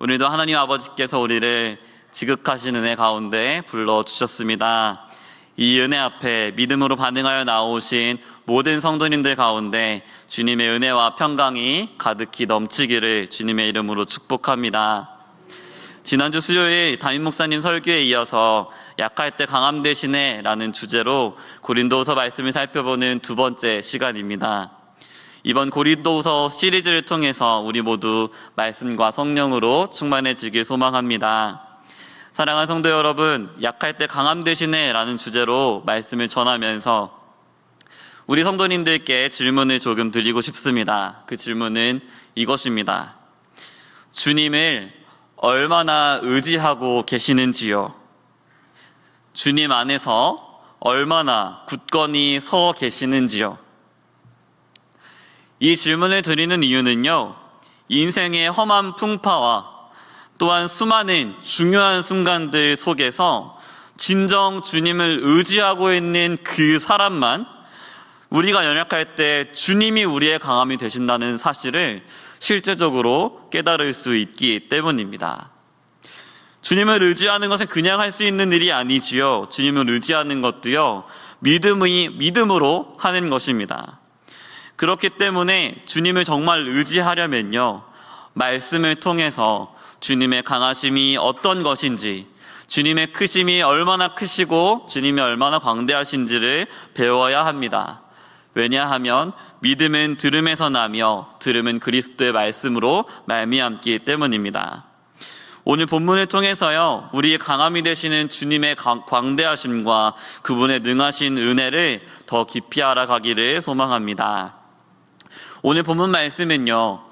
오늘도 하나님 아버지께서 우리를 지극하신 은혜 가운데 불러주셨습니다. 이 은혜 앞에 믿음으로 반응하여 나오신 모든 성도님들 가운데 주님의 은혜와 평강이 가득히 넘치기를 주님의 이름으로 축복합니다. 지난주 수요일 담임 목사님 설교에 이어서 약할 때 강함 되시네 라는 주제로 고린도후서 말씀을 살펴보는 두 번째 시간입니다. 이번 고린도후서 시리즈를 통해서 우리 모두 말씀과 성령으로 충만해지길 소망합니다. 사랑하는 성도 여러분, 약할 때 강함 되시네 라는 주제로 말씀을 전하면서 우리 성도님들께 질문을 조금 드리고 싶습니다. 그 질문은 이것입니다. 주님을 얼마나 의지하고 계시는지요? 주님 안에서 얼마나 굳건히 서 계시는지요? 이 질문을 드리는 이유는요, 인생의 험한 풍파와 또한 수많은 중요한 순간들 속에서 진정 주님을 의지하고 있는 그 사람만 우리가 연약할 때 주님이 우리의 강함이 되신다는 사실을 실제적으로 깨달을 수 있기 때문입니다. 주님을 의지하는 것은 그냥 할 수 있는 일이 아니지요. 주님을 의지하는 것도요, 믿음으로 하는 것입니다. 그렇기 때문에 주님을 정말 의지하려면요, 말씀을 통해서 주님의 강하심이 어떤 것인지, 주님의 크심이 얼마나 크시고 주님이 얼마나 광대하신지를 배워야 합니다. 왜냐하면 믿음은 들음에서 나며 들음은 그리스도의 말씀으로 말미암기 때문입니다. 오늘 본문을 통해서요, 우리의 강함이 되시는 주님의 광대하심과 그분의 능하신 은혜를 더 깊이 알아가기를 소망합니다. 오늘 본문 말씀은요,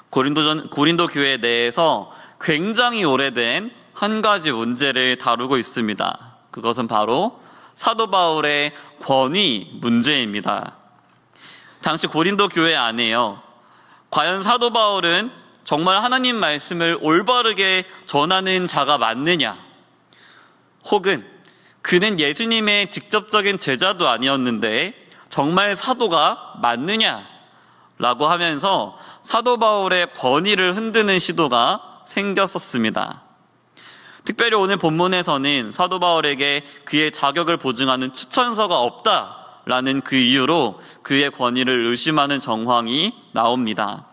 고린도 교회 내에서 굉장히 오래된 한 가지 문제를 다루고 있습니다. 그것은 바로 사도 바울의 권위 문제입니다. 당시 고린도 교회 안에요, 과연 사도 바울은 정말 하나님 말씀을 올바르게 전하는 자가 맞느냐, 혹은 그는 예수님의 직접적인 제자도 아니었는데 정말 사도가 맞느냐 라고 하면서 사도 바울의 권위를 흔드는 시도가 생겼었습니다. 특별히 오늘 본문에서는 사도 바울에게 그의 자격을 보증하는 추천서가 없다라는 그 이유로 그의 권위를 의심하는 정황이 나옵니다.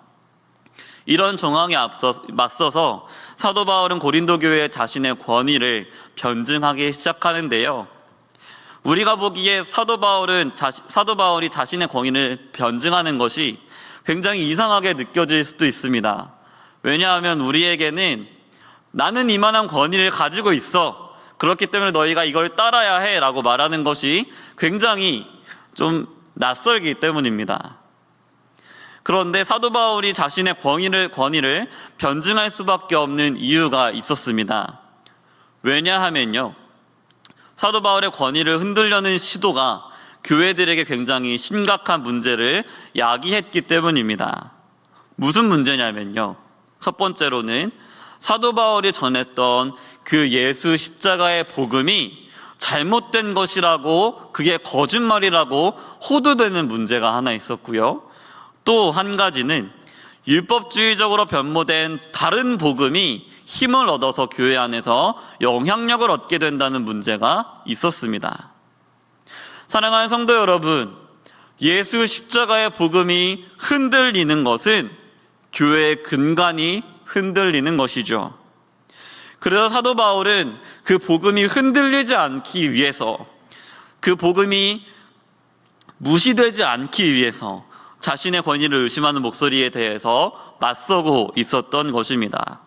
이런 정황에 맞서서 사도 바울은 고린도 교회의 자신의 권위를 변증하기 시작하는데요, 우리가 보기에 사도 바울이 자신의 권위를 변증하는 것이 굉장히 이상하게 느껴질 수도 있습니다. 왜냐하면 우리에게는 나는 이만한 권위를 가지고 있어, 그렇기 때문에 너희가 이걸 따라야 해 라고 말하는 것이 굉장히 좀 낯설기 때문입니다. 그런데 사도 바울이 자신의 권위를 변증할 수밖에 없는 이유가 있었습니다. 왜냐하면요, 사도 바울의 권위를 흔들려는 시도가 교회들에게 굉장히 심각한 문제를 야기했기 때문입니다. 무슨 문제냐면요, 첫 번째로는 사도 바울이 전했던 그 예수 십자가의 복음이 잘못된 것이라고, 그게 거짓말이라고 호도되는 문제가 하나 있었고요, 또 한 가지는 율법주의적으로 변모된 다른 복음이 힘을 얻어서 교회 안에서 영향력을 얻게 된다는 문제가 있었습니다. 사랑하는 성도 여러분, 예수 십자가의 복음이 흔들리는 것은 교회의 근간이 흔들리는 것이죠. 그래서 사도 바울은 그 복음이 흔들리지 않기 위해서, 그 복음이 무시되지 않기 위해서 자신의 권위를 의심하는 목소리에 대해서 맞서고 있었던 것입니다.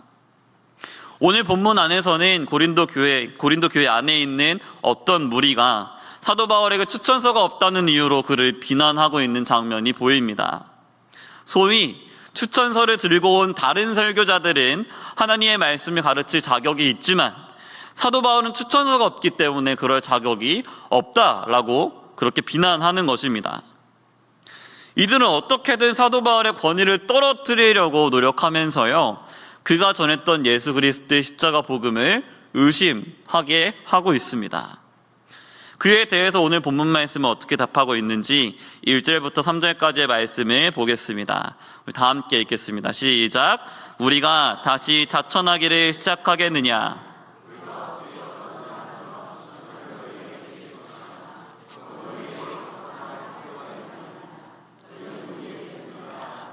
오늘 본문 안에서는 고린도 교회 안에 있는 어떤 무리가 사도 바울에게 추천서가 없다는 이유로 그를 비난하고 있는 장면이 보입니다. 소위 추천서를 들고 온 다른 설교자들은 하나님의 말씀을 가르칠 자격이 있지만 사도 바울은 추천서가 없기 때문에 그럴 자격이 없다라고 그렇게 비난하는 것입니다. 이들은 어떻게든 사도 바울의 권위를 떨어뜨리려고 노력하면서요, 그가 전했던 예수 그리스도의 십자가 복음을 의심하게 하고 있습니다. 그에 대해서 오늘 본문 말씀은 어떻게 답하고 있는지 1절부터 3절까지의 말씀을 보겠습니다. 우리 다 함께 읽겠습니다. 시작. 우리가 다시 자천하기를 시작하겠느냐?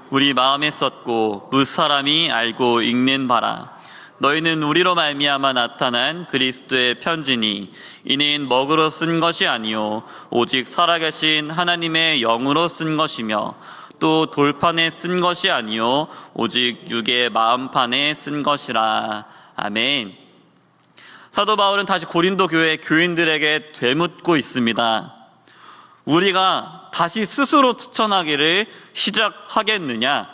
우리 마음에 썼고 무사람이 알고 읽는 바라. 너희는 우리로 말미암아 나타난 그리스도의 편지니 이는 먹으로 쓴 것이 아니요 오직 살아계신 하나님의 영으로 쓴 것이며 또 돌판에 쓴 것이 아니요 오직 육의 마음판에 쓴 것이라. 아멘. 사도 바울은 다시 고린도 교회 교인들에게 되묻고 있습니다. 우리가 다시 스스로 추천하기를 시작하겠느냐?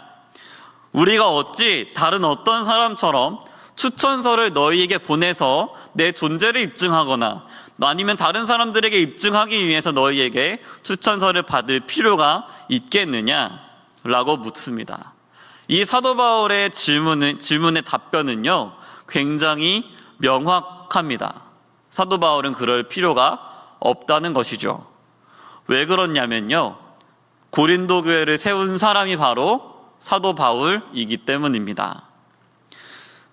우리가 어찌 다른 어떤 사람처럼 추천서를 너희에게 보내서 내 존재를 입증하거나 아니면 다른 사람들에게 입증하기 위해서 너희에게 추천서를 받을 필요가 있겠느냐? 라고 묻습니다. 이 사도 바울의 질문의 답변은요, 굉장히 명확합니다. 사도 바울은 그럴 필요가 없다는 것이죠. 왜 그렇냐면요, 고린도 교회를 세운 사람이 바로 사도 바울이기 때문입니다.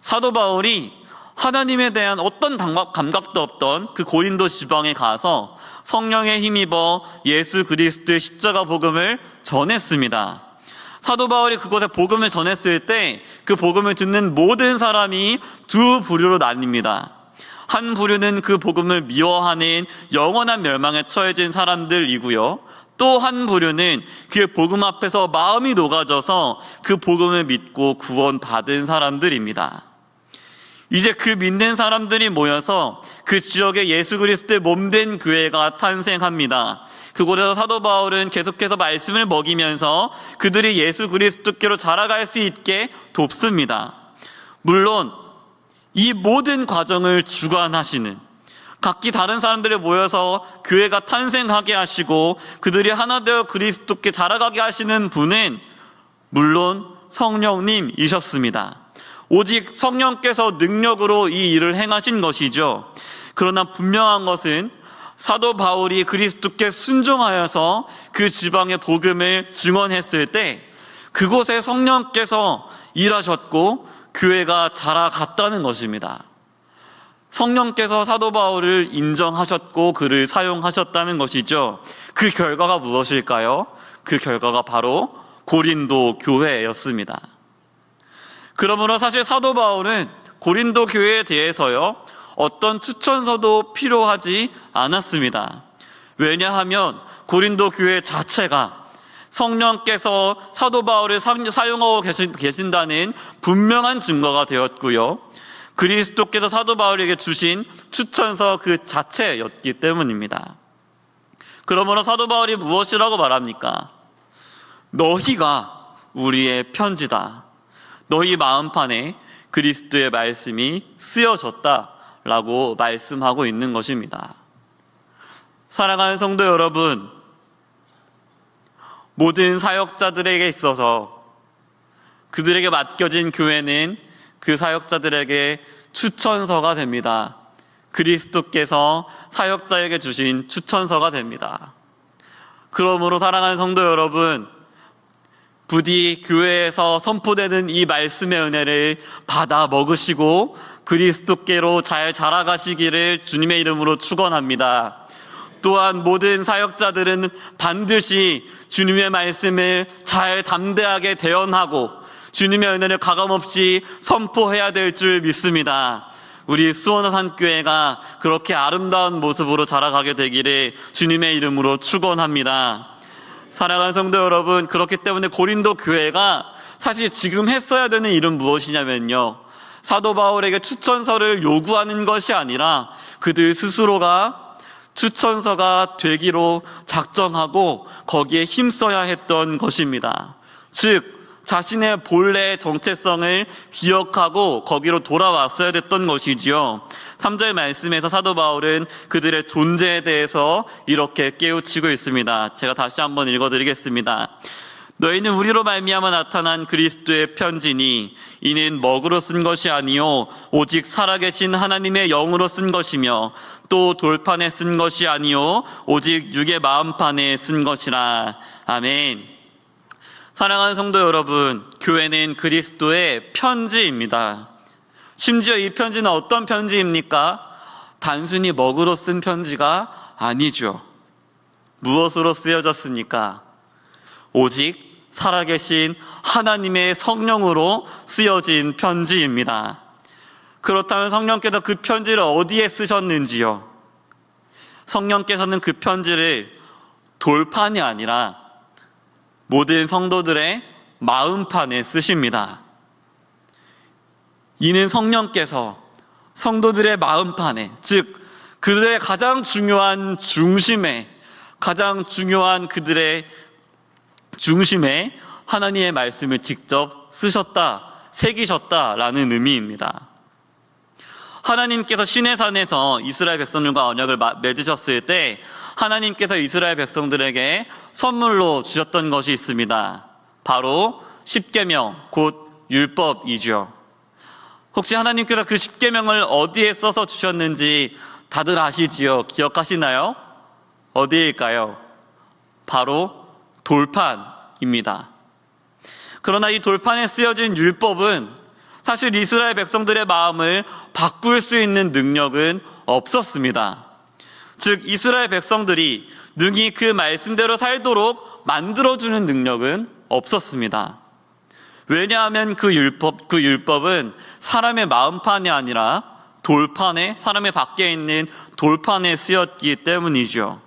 사도 바울이 하나님에 대한 어떤 감각도 없던 그 고린도 지방에 가서 성령에 힘입어 예수 그리스도의 십자가 복음을 전했습니다. 사도 바울이 그곳에 복음을 전했을 때 그 복음을 듣는 모든 사람이 두 부류로 나뉩니다. 한 부류는 그 복음을 미워하는 영원한 멸망에 처해진 사람들이고요. 또 한 부류는 그 복음 앞에서 마음이 녹아져서 그 복음을 믿고 구원받은 사람들입니다. 이제 그 믿는 사람들이 모여서 그 지역에 예수 그리스도의 몸된 교회가 탄생합니다. 그곳에서 사도 바울은 계속해서 말씀을 먹이면서 그들이 예수 그리스도께로 자라갈 수 있게 돕습니다. 물론 이 모든 과정을 주관하시는, 각기 다른 사람들이 모여서 교회가 탄생하게 하시고 그들이 하나 되어 그리스도께 자라가게 하시는 분은 물론 성령님이셨습니다. 오직 성령께서 능력으로 이 일을 행하신 것이죠. 그러나 분명한 것은 사도 바울이 그리스도께 순종하여서 그 지방의 복음을 증언했을 때 그곳에 성령께서 일하셨고 교회가 자라갔다는 것입니다. 성령께서 사도 바울을 인정하셨고 그를 사용하셨다는 것이죠. 그 결과가 무엇일까요? 그 결과가 바로 고린도 교회였습니다. 그러므로 사실 사도 바울은 고린도 교회에 대해서요, 어떤 추천서도 필요하지 않았습니다. 왜냐하면 고린도 교회 자체가 성령께서 사도 바울을 사용하고 계신다는 분명한 증거가 되었고요, 그리스도께서 사도 바울에게 주신 추천서 그 자체였기 때문입니다. 그러므로 사도 바울이 무엇이라고 말합니까? 너희가 우리의 편지다. 너희 마음판에 그리스도의 말씀이 쓰여졌다라고 말씀하고 있는 것입니다. 사랑하는 성도 여러분, 모든 사역자들에게 있어서 그들에게 맡겨진 교회는 그 사역자들에게 추천서가 됩니다. 그리스도께서 사역자에게 주신 추천서가 됩니다. 그러므로 사랑하는 성도 여러분, 부디 교회에서 선포되는 이 말씀의 은혜를 받아 먹으시고 그리스도께로 잘 자라가시기를 주님의 이름으로 축원합니다. 또한 모든 사역자들은 반드시 주님의 말씀을 잘 담대하게 대언하고 주님의 은혜를 가감없이 선포해야 될 줄 믿습니다. 우리 수원산교회가 그렇게 아름다운 모습으로 자라가게 되기를 주님의 이름으로 축원합니다. 사랑하는 성도 여러분, 그렇기 때문에 고린도 교회가 사실 지금 했어야 되는 일은 무엇이냐면요, 사도 바울에게 추천서를 요구하는 것이 아니라 그들 스스로가 추천서가 되기로 작정하고 거기에 힘써야 했던 것입니다. 즉 자신의 본래의 정체성을 기억하고 거기로 돌아왔어야 됐던 것이지요. 3절 말씀에서 사도 바울은 그들의 존재에 대해서 이렇게 깨우치고 있습니다. 제가 다시 한번 읽어드리겠습니다. 너희는 우리로 말미암아 나타난 그리스도의 편지니 이는 먹으로 쓴 것이 아니요 오직 살아계신 하나님의 영으로 쓴 것이며 또 돌판에 쓴 것이 아니요 오직 육의 마음판에 쓴 것이라. 아멘. 사랑하는 성도 여러분, 교회는 그리스도의 편지입니다. 심지어 이 편지는 어떤 편지입니까? 단순히 먹으로 쓴 편지가 아니죠. 무엇으로 쓰여졌습니까? 오직 살아계신 하나님의 성령으로 쓰여진 편지입니다. 그렇다면 성령께서 그 편지를 어디에 쓰셨는지요? 성령께서는 그 편지를 돌판이 아니라 모든 성도들의 마음판에 쓰십니다. 이는 성령께서 성도들의 마음판에, 즉 그들의 가장 중요한 중심에, 가장 중요한 그들의 중심에 하나님의 말씀을 직접 쓰셨다, 새기셨다라는 의미입니다. 하나님께서 시내산에서 이스라엘 백성들과 언약을 맺으셨을 때 하나님께서 이스라엘 백성들에게 선물로 주셨던 것이 있습니다. 바로 십계명, 곧 율법이죠. 혹시 하나님께서 그 십계명을 어디에 써서 주셨는지 다들 아시지요? 기억하시나요? 어디일까요? 바로 돌판입니다. 그러나 이 돌판에 쓰여진 율법은 사실 이스라엘 백성들의 마음을 바꿀 수 있는 능력은 없었습니다. 즉 이스라엘 백성들이 능히 그 말씀대로 살도록 만들어주는 능력은 없었습니다. 왜냐하면 그 율법은 사람의 마음판이 아니라 돌판에, 사람의 밖에 있는 돌판에 쓰였기 때문이죠.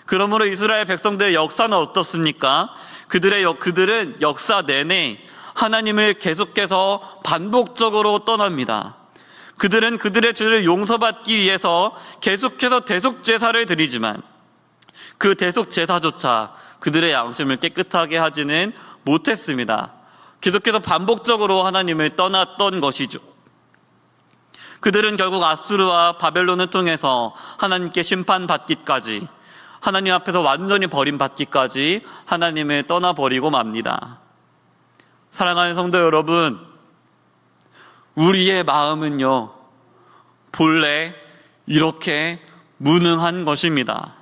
그러므로 이스라엘 백성들의 역사는 어떻습니까? 그들은 역사 내내 하나님을 계속해서 반복적으로 떠납니다. 그들은 그들의 죄를 용서받기 위해서 계속해서 대속제사를 드리지만 그 대속제사조차 그들의 양심을 깨끗하게 하지는 못했습니다. 계속해서 반복적으로 하나님을 떠났던 것이죠. 그들은 결국 아수르와 바벨론을 통해서 하나님께 심판받기까지, 하나님 앞에서 완전히 버림받기까지 하나님을 떠나버리고 맙니다. 사랑하는 성도 여러분, 우리의 마음은요, 본래 이렇게 무능한 것입니다.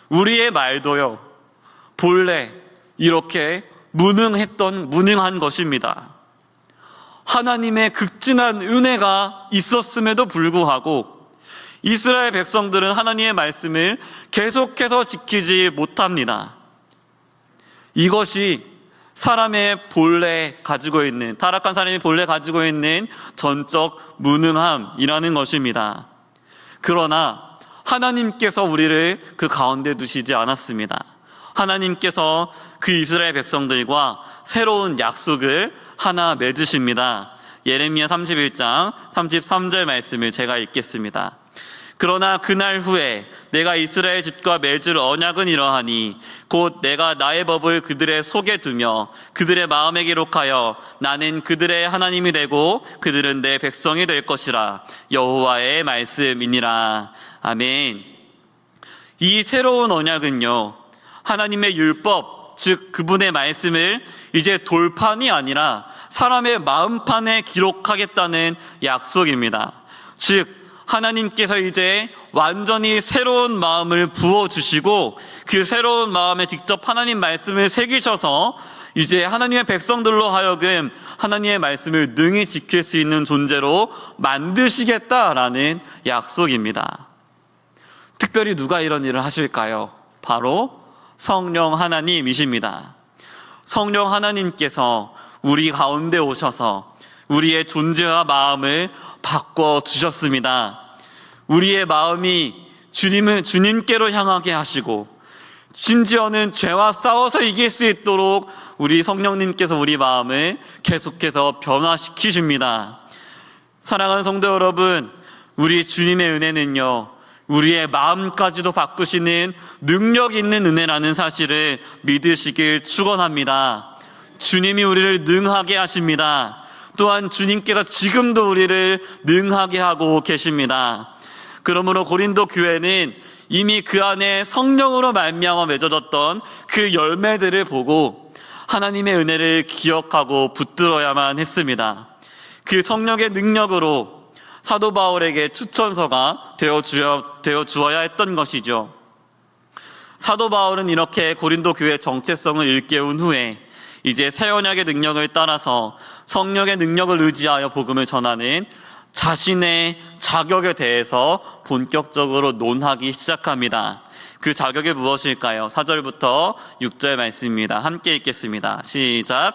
우리의 말도요, 본래 이렇게 무능한 것입니다. 하나님의 극진한 은혜가 있었음에도 불구하고 이스라엘 백성들은 하나님의 말씀을 계속해서 지키지 못합니다. 이것이 사람의 본래 가지고 있는, 타락한 사람이 본래 가지고 있는 전적 무능함이라는 것입니다. 그러나 하나님께서 우리를 그 가운데 두시지 않았습니다. 하나님께서 그 이스라엘 백성들과 새로운 약속을 하나 맺으십니다. 예레미야 31장 33절 말씀을 제가 읽겠습니다. 그러나 그날 후에 내가 이스라엘 집과 맺을 언약은 이러하니 곧 내가 나의 법을 그들의 속에 두며 그들의 마음에 기록하여 나는 그들의 하나님이 되고 그들은 내 백성이 될 것이라. 여호와의 말씀이니라. 아멘. 이 새로운 언약은요, 하나님의 율법, 즉 그분의 말씀을 이제 돌판이 아니라 사람의 마음판에 기록하겠다는 약속입니다. 즉 하나님께서 이제 완전히 새로운 마음을 부어주시고 그 새로운 마음에 직접 하나님 말씀을 새기셔서 이제 하나님의 백성들로 하여금 하나님의 말씀을 능히 지킬 수 있는 존재로 만드시겠다라는 약속입니다. 특별히 누가 이런 일을 하실까요? 바로 성령 하나님이십니다. 성령 하나님께서 우리 가운데 오셔서 우리의 존재와 마음을 바꿔주셨습니다. 우리의 마음이 주님께로 향하게 하시고 심지어는 죄와 싸워서 이길 수 있도록 우리 성령님께서 우리 마음을 계속해서 변화시키십니다. 사랑하는 성도 여러분, 우리 주님의 은혜는요, 우리의 마음까지도 바꾸시는 능력 있는 은혜라는 사실을 믿으시길 축원합니다. 주님이 우리를 능하게 하십니다. 또한 주님께서 지금도 우리를 능하게 하고 계십니다. 그러므로 고린도 교회는 이미 그 안에 성령으로 말미암아 맺어졌던 그 열매들을 보고 하나님의 은혜를 기억하고 붙들어야만 했습니다. 그 성령의 능력으로 사도 바울에게 추천서가 되어 주어야 했던 것이죠. 사도 바울은 이렇게 고린도 교회의 정체성을 일깨운 후에 이제 새 언약의 능력을 따라서 성령의 능력을 의지하여 복음을 전하는 자신의 자격에 대해서 본격적으로 논하기 시작합니다. 그 자격이 무엇일까요? 4절부터 6절 말씀입니다. 함께 읽겠습니다. 시작.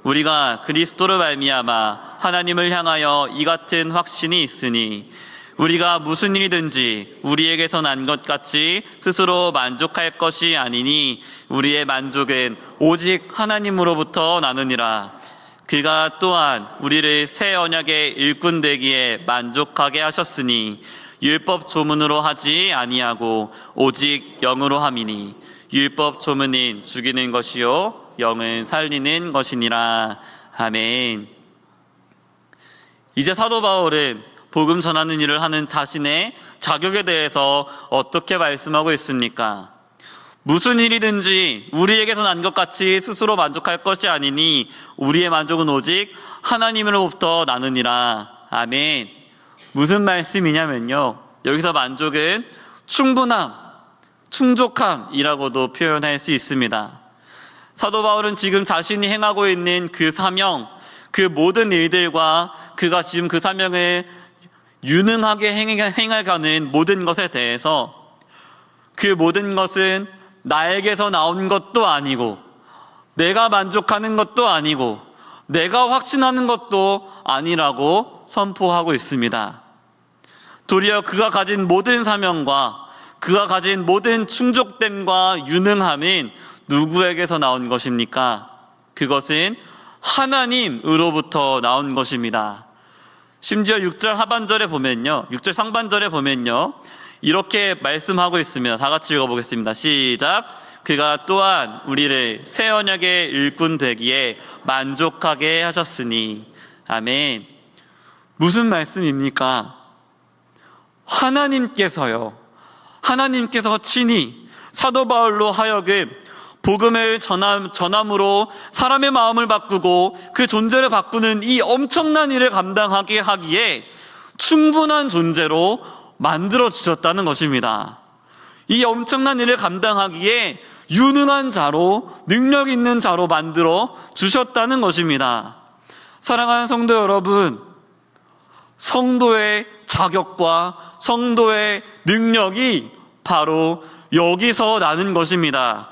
우리가 그리스도로 말미암아 하나님을 향하여 이 같은 확신이 있으니 우리가 무슨 일이든지 우리에게서 난 것 같이 스스로 만족할 것이 아니니 우리의 만족은 오직 하나님으로부터 나느니라. 그가 또한 우리를 새 언약의 일꾼 되기에 만족하게 하셨으니 율법 조문으로 하지 아니하고 오직 영으로 함이니 율법 조문은 죽이는 것이요 영은 살리는 것이니라. 아멘. 이제 사도 바울은 복음 전하는 일을 하는 자신의 자격에 대해서 어떻게 말씀하고 있습니까? 무슨 일이든지 우리에게서 난 것 같이 스스로 만족할 것이 아니니 우리의 만족은 오직 하나님으로부터 나느니라. 아멘. 무슨 말씀이냐면요, 여기서 만족은 충분함, 충족함이라고도 표현할 수 있습니다. 사도 바울은 지금 자신이 행하고 있는 그 사명, 그 모든 일들과 그가 지금 그 사명을 유능하게 행해가는 모든 것에 대해서 그 모든 것은 나에게서 나온 것도 아니고 내가 만족하는 것도 아니고 내가 확신하는 것도 아니라고 선포하고 있습니다. 도리어 그가 가진 모든 사명과 그가 가진 모든 충족됨과 유능함은 누구에게서 나온 것입니까? 그것은 하나님으로부터 나온 것입니다. 심지어 6절 하반절에 보면요, 6절 상반절에 보면요, 이렇게 말씀하고 있습니다. 다 같이 읽어보겠습니다. 시작. 그가 또한 우리를 새 언약의 일꾼 되기에 만족하게 하셨으니. 아멘. 무슨 말씀입니까? 하나님께서 친히 사도 바울로 하여금 복음을 전함으로 사람의 마음을 바꾸고 그 존재를 바꾸는 이 엄청난 일을 감당하게 하기에 충분한 존재로 만들어 주셨다는 것입니다. 이 엄청난 일을 감당하기에 유능한 자로, 능력 있는 자로 만들어 주셨다는 것입니다. 사랑하는 성도 여러분, 성도의 자격과 성도의 능력이 바로 여기서 나는 것입니다.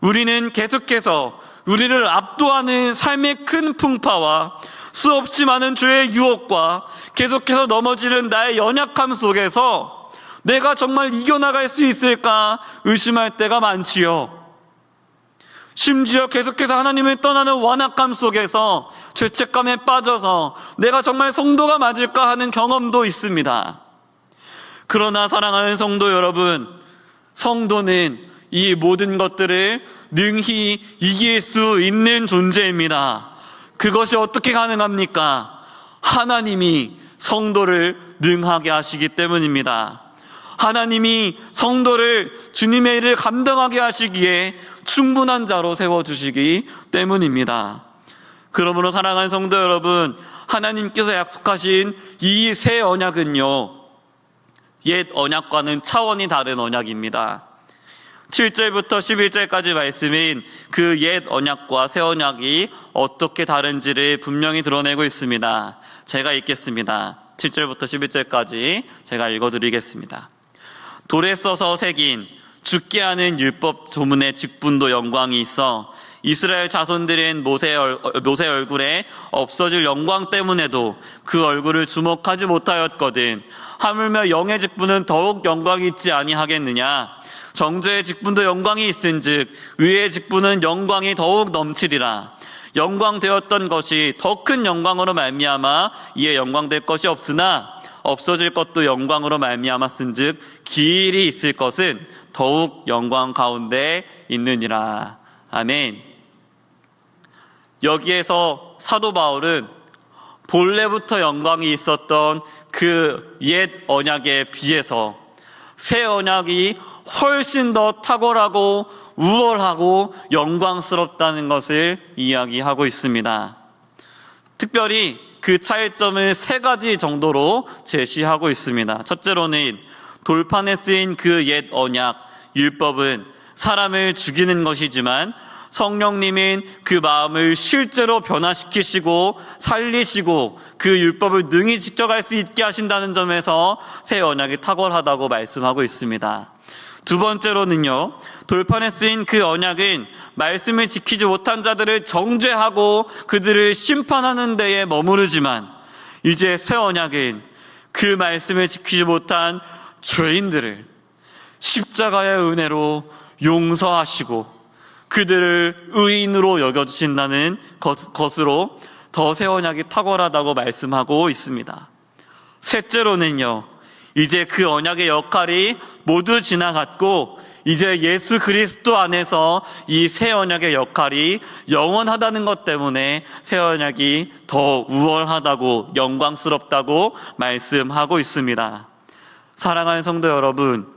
우리는 계속해서 우리를 압도하는 삶의 큰 풍파와 수없이 많은 죄의 유혹과 계속해서 넘어지는 나의 연약함 속에서 내가 정말 이겨나갈 수 있을까 의심할 때가 많지요. 심지어 계속해서 하나님을 떠나는 완악함 속에서 죄책감에 빠져서 내가 정말 성도가 맞을까 하는 경험도 있습니다. 그러나 사랑하는 성도 여러분, 성도는 이 모든 것들을 능히 이길 수 있는 존재입니다. 그것이 어떻게 가능합니까? 하나님이 성도를 능하게 하시기 때문입니다. 하나님이 성도를 주님의 일을 감당하게 하시기에 충분한 자로 세워주시기 때문입니다. 그러므로 사랑하는 성도 여러분, 하나님께서 약속하신 이 새 언약은요, 옛 언약과는 차원이 다른 언약입니다. 7절부터 11절까지 말씀인 그 옛 언약과 새 언약이 어떻게 다른지를 분명히 드러내고 있습니다. 제가 읽겠습니다. 7절부터 11절까지 제가 읽어드리겠습니다. 돌에 써서 새긴 죽게 하는 율법 조문의 직분도 영광이 있어 이스라엘 자손들은 모세 얼굴에 없어질 영광 때문에도 그 얼굴을 주목하지 못하였거든. 하물며 영의 직분은 더욱 영광이 있지 아니하겠느냐. 정죄의 직분도 영광이 있은즉 의의 직분은 영광이 더욱 넘치리라. 영광되었던 것이 더 큰 영광으로 말미암아 이에 영광될 것이 없으나 없어질 것도 영광으로 말미암았은즉 기일이 있을 것은 더욱 영광 가운데 있느니라. 아멘. 여기에서 사도 바울은 본래부터 영광이 있었던 그 옛 언약에 비해서 새 언약이 훨씬 더 탁월하고 우월하고 영광스럽다는 것을 이야기하고 있습니다. 특별히 그 차이점을 3가지 정도로 제시하고 있습니다. 첫째로는 돌판에 쓰인 그 옛 언약, 율법은 사람을 죽이는 것이지만 성령님은 그 마음을 실제로 변화시키시고 살리시고 그 율법을 능히 지켜갈 수 있게 하신다는 점에서 새 언약이 탁월하다고 말씀하고 있습니다. 두 번째로는요, 돌판에 쓰인 그 언약은 말씀을 지키지 못한 자들을 정죄하고 그들을 심판하는 데에 머무르지만 이제 새 언약은 그 말씀을 지키지 못한 죄인들을 십자가의 은혜로 용서하시고 그들을 의인으로 여겨주신다는 것으로 더 새 언약이 탁월하다고 말씀하고 있습니다. 셋째로는요, 이제 그 언약의 역할이 모두 지나갔고 이제 예수 그리스도 안에서 이 새 언약의 역할이 영원하다는 것 때문에 새 언약이 더 우월하다고 영광스럽다고 말씀하고 있습니다. 사랑하는 성도 여러분,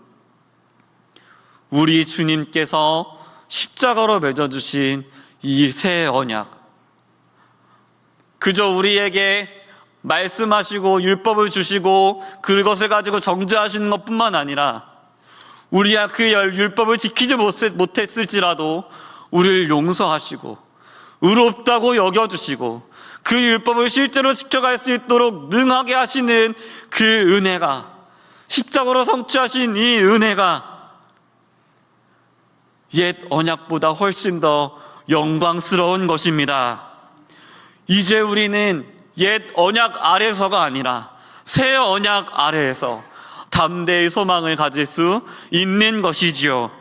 우리 주님께서 십자가로 맺어주신 이 새 언약, 그저 우리에게 말씀하시고 율법을 주시고 그것을 가지고 정죄하시는 것뿐만 아니라 우리가 그 율법을 지키지 못했을지라도 우리를 용서하시고 의롭다고 여겨주시고 그 율법을 실제로 지켜갈 수 있도록 능하게 하시는 그 은혜가, 십자가로 성취하신 이 은혜가 옛 언약보다 훨씬 더 영광스러운 것입니다. 이제 우리는 옛 언약 아래서가 아니라 새 언약 아래에서 담대히 소망을 가질 수 있는 것이지요.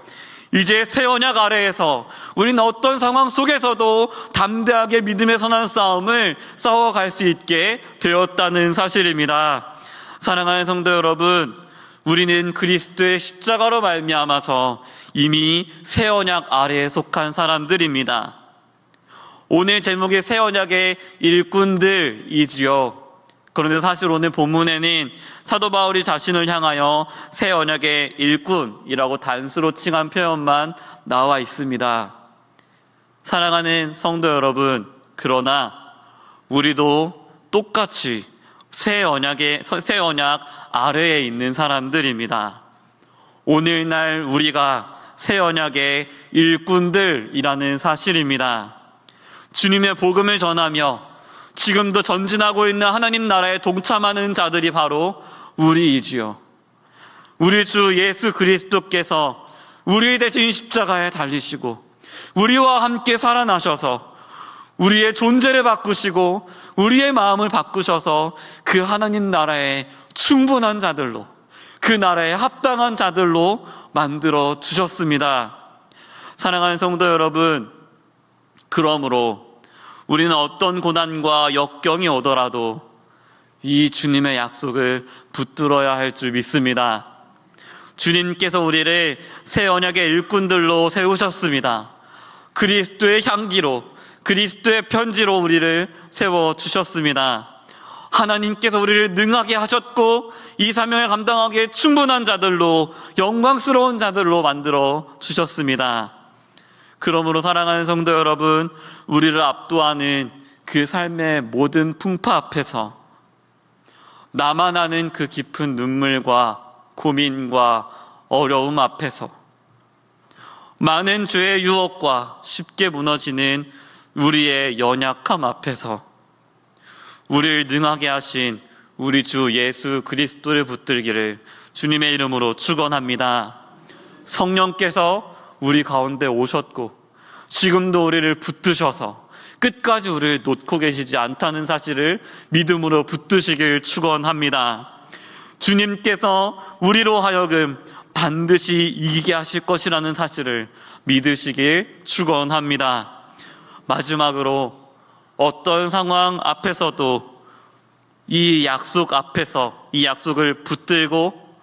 이제 새 언약 아래에서 우리는 어떤 상황 속에서도 담대하게 믿음의 선한 싸움을 싸워갈 수 있게 되었다는 사실입니다. 사랑하는 성도 여러분, 우리는 그리스도의 십자가로 말미암아서 이미 새 언약 아래에 속한 사람들입니다. 오늘 제목이 새 언약의 일꾼들이지요. 그런데 사실 오늘 본문에는 사도 바울이 자신을 향하여 새 언약의 일꾼이라고 단수로 칭한 표현만 나와 있습니다. 사랑하는 성도 여러분, 그러나 우리도 똑같이 새 언약 아래에 있는 사람들입니다. 오늘날 우리가 새 언약의 일꾼들이라는 사실입니다. 주님의 복음을 전하며 지금도 전진하고 있는 하나님 나라에 동참하는 자들이 바로 우리이지요. 우리 주 예수 그리스도께서 우리 대신 십자가에 달리시고 우리와 함께 살아나셔서 우리의 존재를 바꾸시고 우리의 마음을 바꾸셔서 그 하나님 나라에 충분한 자들로, 그 나라에 합당한 자들로 만들어 주셨습니다. 사랑하는 성도 여러분, 그러므로 우리는 어떤 고난과 역경이 오더라도 이 주님의 약속을 붙들어야 할 줄 믿습니다. 주님께서 우리를 새 언약의 일꾼들로 세우셨습니다. 그리스도의 향기로, 그리스도의 편지로 우리를 세워주셨습니다. 하나님께서 우리를 능하게 하셨고 이 사명을 감당하기에 충분한 자들로, 영광스러운 자들로 만들어 주셨습니다. 그러므로 사랑하는 성도 여러분, 우리를 압도하는 그 삶의 모든 풍파 앞에서 나만 아는 그 깊은 눈물과 고민과 어려움 앞에서 많은 죄의 유혹과 쉽게 무너지는 우리의 연약함 앞에서 우리를 능하게 하신 우리 주 예수 그리스도를 붙들기를 주님의 이름으로 축원합니다. 성령께서 우리 가운데 오셨고 지금도 우리를 붙드셔서 끝까지 우리를 놓고 계시지 않다는 사실을 믿음으로 붙드시길 축원합니다. 주님께서 우리로 하여금 반드시 이기게 하실 것이라는 사실을 믿으시길 축원합니다. 마지막으로 어떤 상황 앞에서도 이 약속 앞에서 이 약속을 붙들고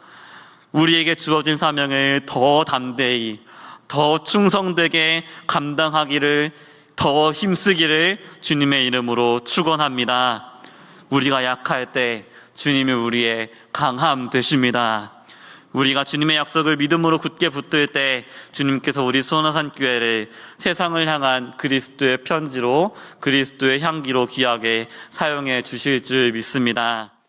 우리에게 주어진 사명을 더 담대히, 더 충성되게 감당하기를, 더 힘쓰기를 주님의 이름으로 축원합니다. 우리가 약할 때 주님이 우리의 강함 되십니다. 우리가 주님의 약속을 믿음으로 굳게 붙들 때 주님께서 우리 수원화산 교회를 세상을 향한 그리스도의 편지로, 그리스도의 향기로 귀하게 사용해 주실 줄 믿습니다.